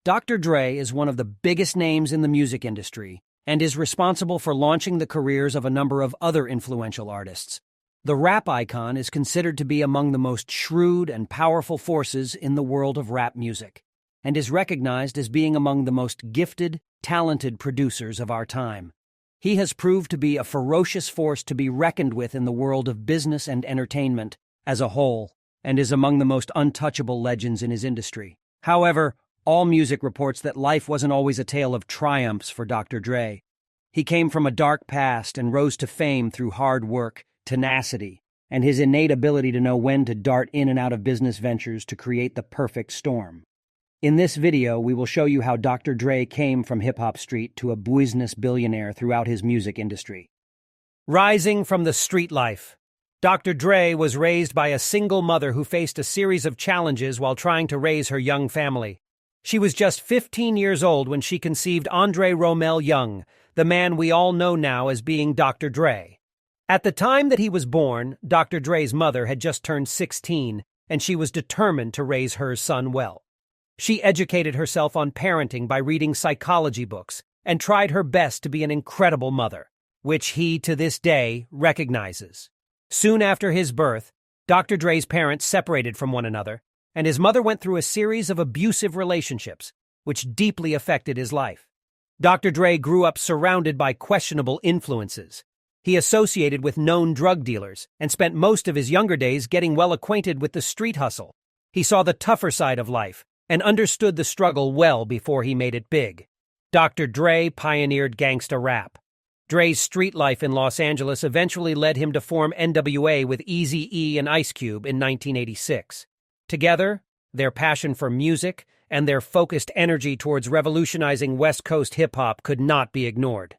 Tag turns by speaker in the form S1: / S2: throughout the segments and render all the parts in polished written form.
S1: Dr. Dre is one of the biggest names in the music industry and is responsible for launching the careers of a number of other influential artists. The rap icon is considered to be among the most shrewd and powerful forces in the world of rap music, and is recognized as being among the most gifted, talented producers of our time. He has proved to be a ferocious force to be reckoned with in the world of business and entertainment as a whole, and is among the most untouchable legends in his industry. However, all music reports that life wasn't always a tale of triumphs for Dr. Dre. He came from a dark past and rose to fame through hard work, tenacity, and his innate ability to know when to dart in and out of business ventures to create the perfect storm. In this video, we will show you how Dr. Dre came from hip-hop street to a Buisness billionaire throughout his music industry. Rising from the street life. Dr. Dre was raised by a single mother who faced a series of challenges while trying to raise her young family. She was just 15 years old when she conceived Andre Romel Young, the man we all know now as being Dr. Dre. At the time that he was born, Dr. Dre's mother had just turned 16, and she was determined to raise her son well. She educated herself on parenting by reading psychology books and tried her best to be an incredible mother, which he, to this day, recognizes. Soon after his birth, Dr. Dre's parents separated from one another, and his mother went through a series of abusive relationships, which deeply affected his life. Dr. Dre grew up surrounded by questionable influences. He associated with known drug dealers and spent most of his younger days getting well acquainted with the street hustle. He saw the tougher side of life and understood the struggle well before he made it big. Dr. Dre pioneered gangster rap. Dre's street life in Los Angeles eventually led him to form NWA with Eazy-E and Ice Cube in 1986. Together, their passion for music and their focused energy towards revolutionizing West Coast hip-hop could not be ignored.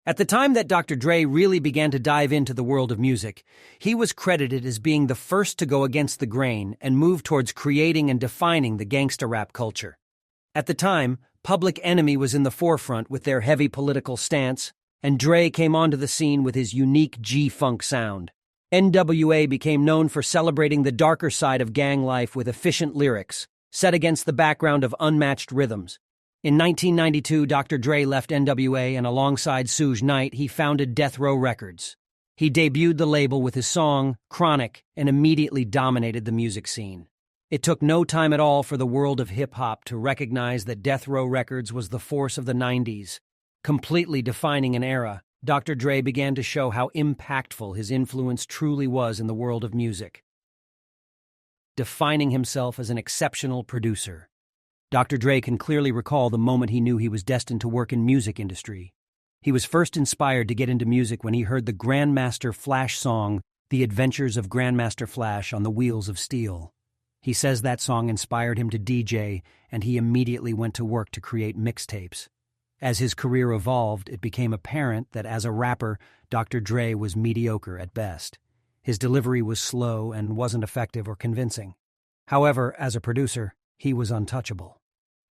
S1: At the time that Dr. Dre really began to dive into the world of music, he was credited as being the first to go against the grain and move towards creating and defining the gangsta rap culture. At the time, Public Enemy was in the forefront with their heavy political stance, and Dre came onto the scene with his unique G-funk sound. NWA became known for celebrating the darker side of gang life with efficient lyrics, set against the background of unmatched rhythms. In 1992, Dr. Dre left NWA, and alongside Suge Knight, he founded Death Row Records. He debuted the label with his song, Chronic, and immediately dominated the music scene. It took no time at all for the world of hip-hop to recognize that Death Row Records was the force of the 90s. Completely defining an era, Dr. Dre began to show how impactful his influence truly was in the world of music. Defining himself as an exceptional producer. Dr. Dre can clearly recall the moment he knew he was destined to work in music industry. He was first inspired to get into music when he heard the Grandmaster Flash song, The Adventures of Grandmaster Flash on the Wheels of Steel. He says that song inspired him to DJ, and he immediately went to work to create mixtapes. As his career evolved, it became apparent that as a rapper, Dr. Dre was mediocre at best. His delivery was slow and wasn't effective or convincing. However, as a producer, he was untouchable.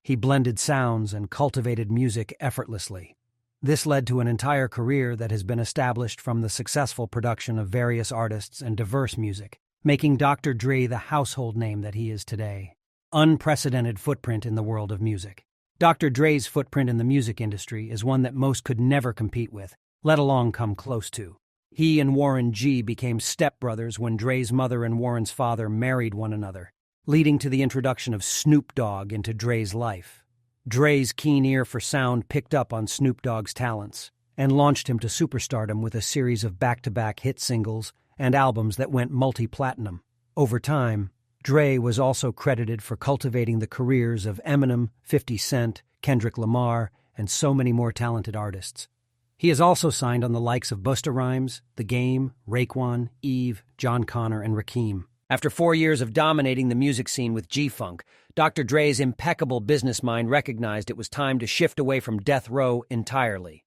S1: He blended sounds and cultivated music effortlessly. This led to an entire career that has been established from the successful production of various artists and diverse music, making Dr. Dre the household name that he is today. Unprecedented footprint in the world of music. Dr. Dre's footprint in the music industry is one that most could never compete with, let alone come close to. He and Warren G became stepbrothers when Dre's mother and Warren's father married one another, leading to the introduction of Snoop Dogg into Dre's life. Dre's keen ear for sound picked up on Snoop Dogg's talents and launched him to superstardom with a series of back-to-back hit singles and albums that went multi-platinum. Over time, Dre was also credited for cultivating the careers of Eminem, 50 Cent, Kendrick Lamar, and so many more talented artists. He is also signed on the likes of Busta Rhymes, The Game, Raekwon, Eve, John Connor, and Rakim. After 4 years of dominating the music scene with G-Funk, Dr. Dre's impeccable business mind recognized it was time to shift away from Death Row entirely.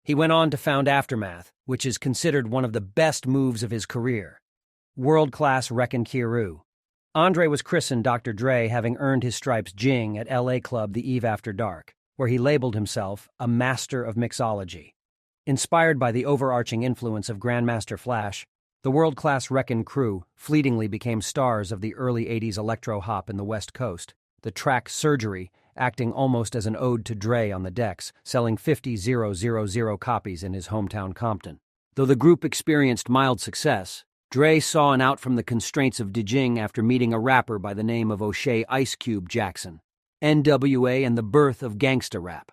S1: He went on to found Aftermath, which is considered one of the best moves of his career. World-class Wreckin' Kiru. Andre was christened Dr. Dre, having earned his stripes Jing at LA club The Eve After Dark, where he labeled himself a master of mixology. Inspired by the overarching influence of Grandmaster Flash, the world-class Wreckin' Crew fleetingly became stars of the early 80s electro-hop in the West Coast. The track Surgery acting almost as an ode to Dre on the decks, selling 50,000 copies in his hometown Compton. Though the group experienced mild success, Dre saw an out from the constraints of DJing after meeting a rapper by the name of O'Shea Ice Cube Jackson, NWA and the birth of gangster rap.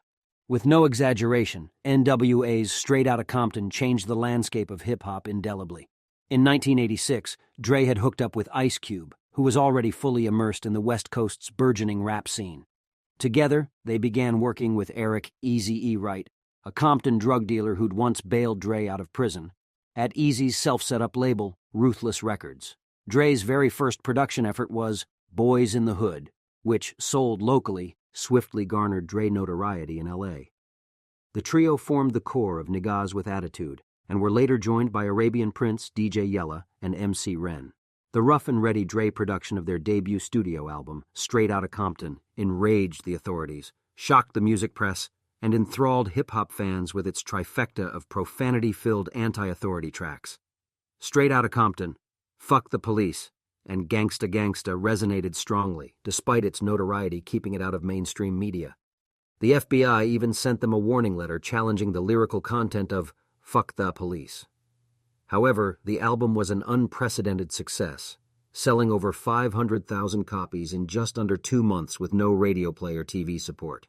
S1: With no exaggeration, NWA's Straight Outta Compton changed the landscape of hip-hop indelibly. In 1986, Dre had hooked up with Ice Cube, who was already fully immersed in the West Coast's burgeoning rap scene. Together, they began working with Eric Eazy-E Wright, a Compton drug dealer who'd once bailed Dre out of prison, at Eazy's self-set-up label, Ruthless Records. Dre's very first production effort was Boys in the Hood, which, sold locally, swiftly garnered Dre notoriety in L.A. The trio formed the core of Niggas with Attitude and were later joined by Arabian Prince, DJ Yella, and MC Ren. The rough and ready Dre production of their debut studio album, Straight Outta Compton, enraged the authorities, shocked the music press, and enthralled hip-hop fans with its trifecta of profanity-filled anti-authority tracks. Straight Outta Compton, Fuck the Police, and Gangsta Gangsta resonated strongly, despite its notoriety keeping it out of mainstream media. The FBI even sent them a warning letter challenging the lyrical content of Fuck the Police. However, the album was an unprecedented success, selling over 500,000 copies in just under 2 months with no radio play or TV support.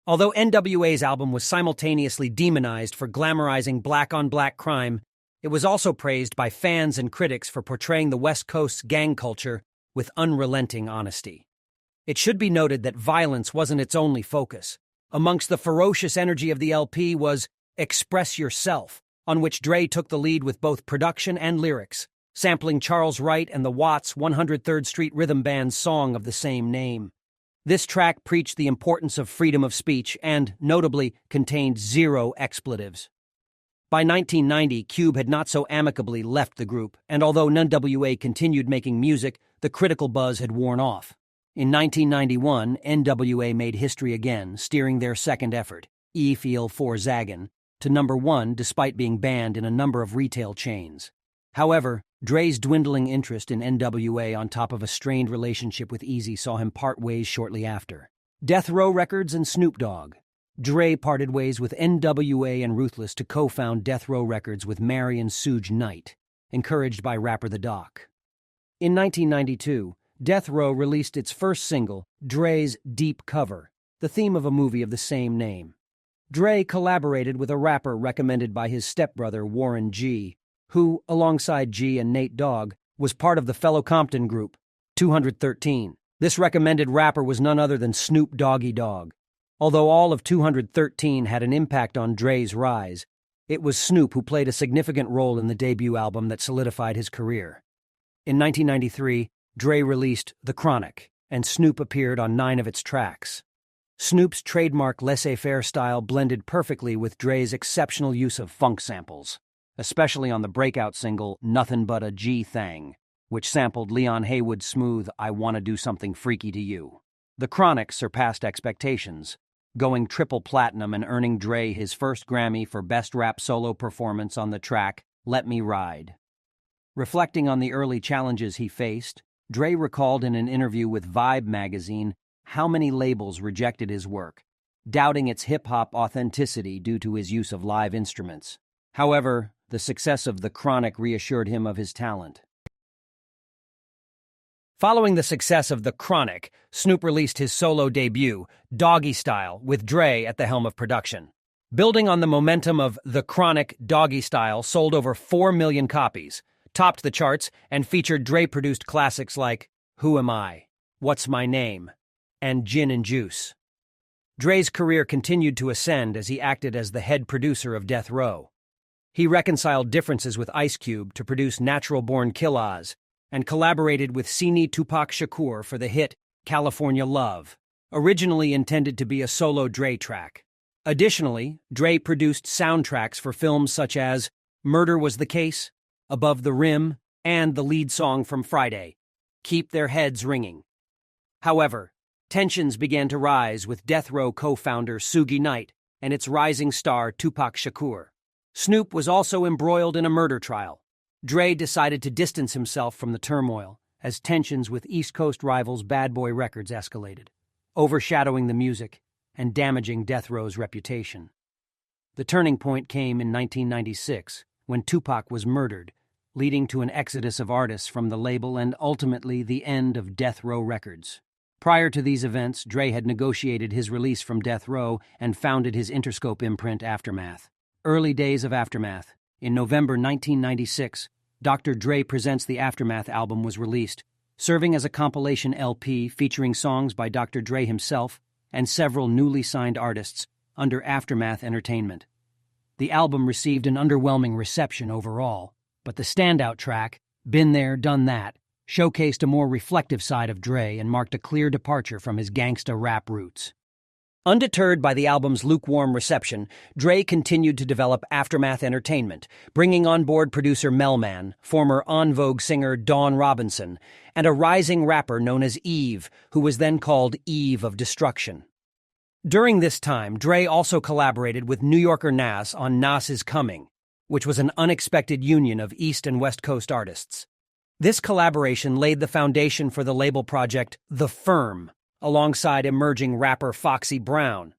S1: Although NWA's album was simultaneously demonized for glamorizing black-on-black crime, it was also praised by fans and critics for portraying the West Coast's gang culture with unrelenting honesty. It should be noted that violence wasn't its only focus. Amongst the ferocious energy of the LP was Express Yourself, on which Dre took the lead with both production and lyrics, sampling Charles Wright and the Watts 103rd Street Rhythm Band's song of the same name. This track preached the importance of freedom of speech and, notably, contained 0 expletives. By 1990, Cube had not so amicably left the group, and although NWA continued making music, the critical buzz had worn off. In 1991, NWA made history again, steering their second effort, E Feel for Zaggin', to #1 despite being banned in a number of retail chains. However, Dre's dwindling interest in NWA on top of a strained relationship with Eazy saw him part ways shortly after. Death Row Records and Snoop Dogg. Dre parted ways with NWA and Ruthless to co-found Death Row Records with Marion Suge Knight, encouraged by rapper The Doc. In 1992, Death Row released its first single, Dre's Deep Cover, the theme of a movie of the same name. Dre collaborated with a rapper recommended by his stepbrother Warren G, who, alongside G and Nate Dogg, was part of the fellow Compton group, 213. This recommended rapper was none other than Snoop Doggy Dogg. Although all of 213 had an impact on Dre's rise, it was Snoop who played a significant role in the debut album that solidified his career. In 1993, Dre released The Chronic, and Snoop appeared on 9 of its tracks. Snoop's trademark laissez-faire style blended perfectly with Dre's exceptional use of funk samples, especially on the breakout single Nothin' But a G-Thang, which sampled Leon Haywood's smooth I Wanna Do Something Freaky to You. The Chronic surpassed expectations, going triple platinum and earning Dre his first Grammy for Best Rap Solo Performance on the track Let Me Ride. Reflecting on the early challenges he faced, Dre recalled in an interview with Vibe magazine how many labels rejected his work, doubting its hip-hop authenticity due to his use of live instruments. However, the success of The Chronic reassured him of his talent. Following the success of The Chronic, Snoop released his solo debut, Doggy Style, with Dre at the helm of production. Building on the momentum of The Chronic, Doggy Style sold over 4 million copies, topped the charts, and featured Dre-produced classics like Who Am I?, What's My Name?, and Gin and Juice. Dre's career continued to ascend as he acted as the head producer of Death Row. He reconciled differences with Ice Cube to produce Natural Born Killaz, and collaborated with Sini Tupac Shakur for the hit California Love, originally intended to be a solo Dre track. Additionally, Dre produced soundtracks for films such as Murder Was the Case, Above the Rim, and the lead song from Friday, Keep Their Heads Ringing. However, tensions began to rise with Death Row co-founder Suge Knight and its rising star Tupac Shakur. Snoop was also embroiled in a murder trial. Dre decided to distance himself from the turmoil as tensions with East Coast rivals Bad Boy Records escalated. overshadowing the music and damaging Death Row's reputation. The turning point came in 1996, when Tupac was murdered, leading to an exodus of artists from the label and ultimately the end of Death Row Records. Prior to these events, Dre had negotiated his release from Death Row and founded his Interscope imprint Aftermath. Early days of Aftermath. In November 1996, Dr. Dre Presents the Aftermath album was released, serving as a compilation LP featuring songs by Dr. Dre himself and several newly signed artists under Aftermath Entertainment. The album received an underwhelming reception overall, but the standout track, Been There, Done That, showcased a more reflective side of Dre and marked a clear departure from his gangsta rap roots. Undeterred by the album's lukewarm reception, Dre continued to develop Aftermath Entertainment, bringing on board producer Melman, former En Vogue singer Dawn Robinson, and a rising rapper known as Eve, who was then called Eve of Destruction. During this time, Dre also collaborated with New Yorker Nas on Nas Is Coming, which was an unexpected union of East and West Coast artists. This collaboration laid the foundation for the label project The Firm, alongside emerging rapper Foxy Brown.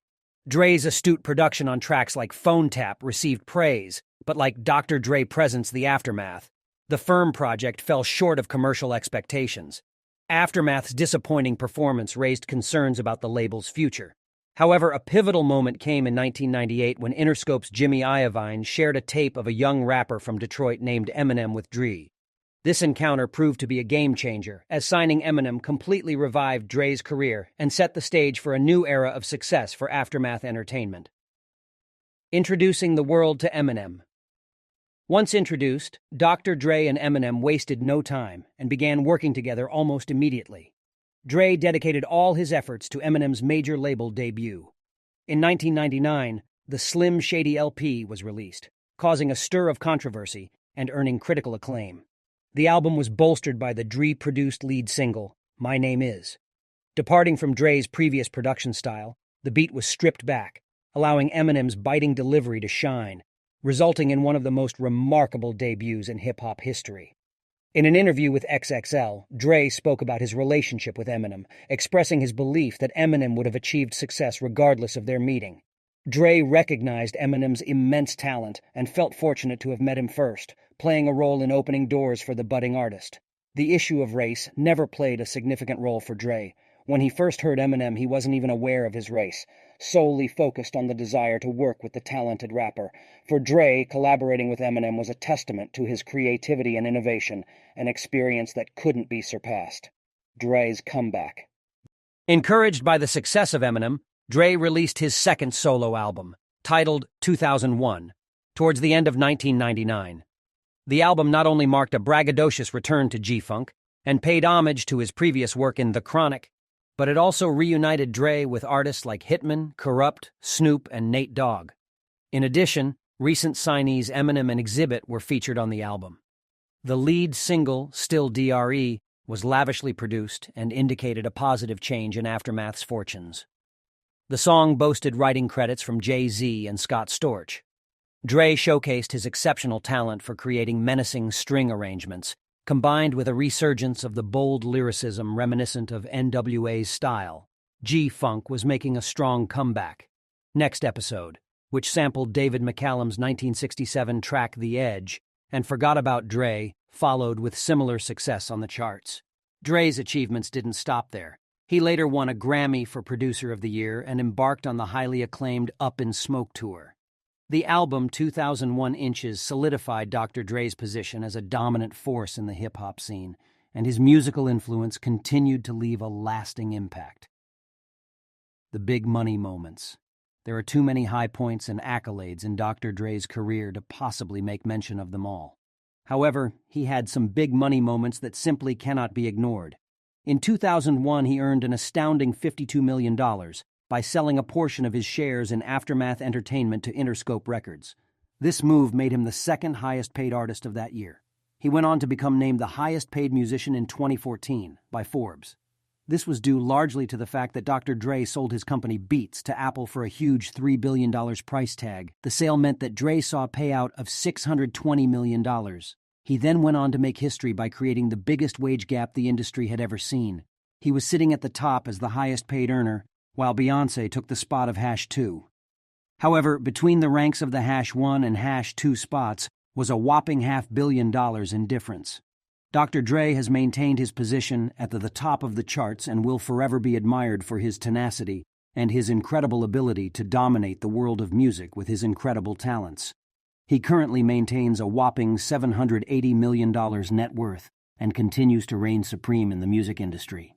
S1: Dre's astute production on tracks like Phone Tap received praise, but like Dr. Dre Presents the Aftermath, The Firm project fell short of commercial expectations. Aftermath's disappointing performance raised concerns about the label's future. However, a pivotal moment came in 1998 when Interscope's Jimmy Iovine shared a tape of a young rapper from Detroit named Eminem with Dre. This encounter proved to be a game-changer, as signing Eminem completely revived Dre's career and set the stage for a new era of success for Aftermath Entertainment. Introducing the world to Eminem. Once introduced, Dr. Dre and Eminem wasted no time and began working together almost immediately. Dre dedicated all his efforts to Eminem's major label debut. In 1999, the Slim Shady LP was released, causing a stir of controversy and earning critical acclaim. The album was bolstered by the Dre-produced lead single, My Name Is. Departing from Dre's previous production style, the beat was stripped back, allowing Eminem's biting delivery to shine, resulting in one of the most remarkable debuts in hip-hop history. In an interview with XXL, Dre spoke about his relationship with Eminem, expressing his belief that Eminem would have achieved success regardless of their meeting. Dre recognized Eminem's immense talent and felt fortunate to have met him first, playing a role in opening doors for the budding artist. The issue of race never played a significant role for Dre. When he first heard Eminem, he wasn't even aware of his race, solely focused on the desire to work with the talented rapper. For Dre, collaborating with Eminem was a testament to his creativity and innovation, an experience that couldn't be surpassed. Dre's comeback. Encouraged by the success of Eminem, Dre released his second solo album, titled 2001, towards the end of 1999. The album not only marked a braggadocious return to G-Funk and paid homage to his previous work in The Chronic, but it also reunited Dre with artists like Hitman, Corrupt, Snoop, and Nate Dogg. In addition, recent signees Eminem and Exhibit were featured on the album. The lead single, Still DRE, was lavishly produced and indicated a positive change in Aftermath's fortunes. The song boasted writing credits from Jay-Z and Scott Storch. Dre showcased his exceptional talent for creating menacing string arrangements, combined with a resurgence of the bold lyricism reminiscent of NWA's style. G-Funk was making a strong comeback. Next episode, which sampled David McCallum's 1967 track The Edge and Forgot About Dre, followed with similar success on the charts. Dre's achievements didn't stop there. He later won a Grammy for Producer of the Year and embarked on the highly acclaimed Up in Smoke tour. The album 2001 Inches solidified Dr. Dre's position as a dominant force in the hip-hop scene, and his musical influence continued to leave a lasting impact. The big money moments. There are too many high points and accolades in Dr. Dre's career to possibly make mention of them all. However, he had some big money moments that simply cannot be ignored. In 2001, he earned an astounding $52 million by selling a portion of his shares in Aftermath Entertainment to Interscope Records. This move made him the second highest-paid artist of that year. He went on to become named the highest-paid musician in 2014 by Forbes. This was due largely to the fact that Dr. Dre sold his company Beats to Apple for a huge $3 billion price tag. The sale meant that Dre saw a payout of $620 million. He then went on to make history by creating the biggest wage gap the industry had ever seen. He was sitting at the top as the highest paid earner, while Beyoncé took the spot of #2. However, between the ranks of the #1 and #2 spots was a whopping $500 million in difference. Dr. Dre has maintained his position at the top of the charts and will forever be admired for his tenacity and his incredible ability to dominate the world of music with his incredible talents. He currently maintains a whopping $780 million net worth and continues to reign supreme in the music industry.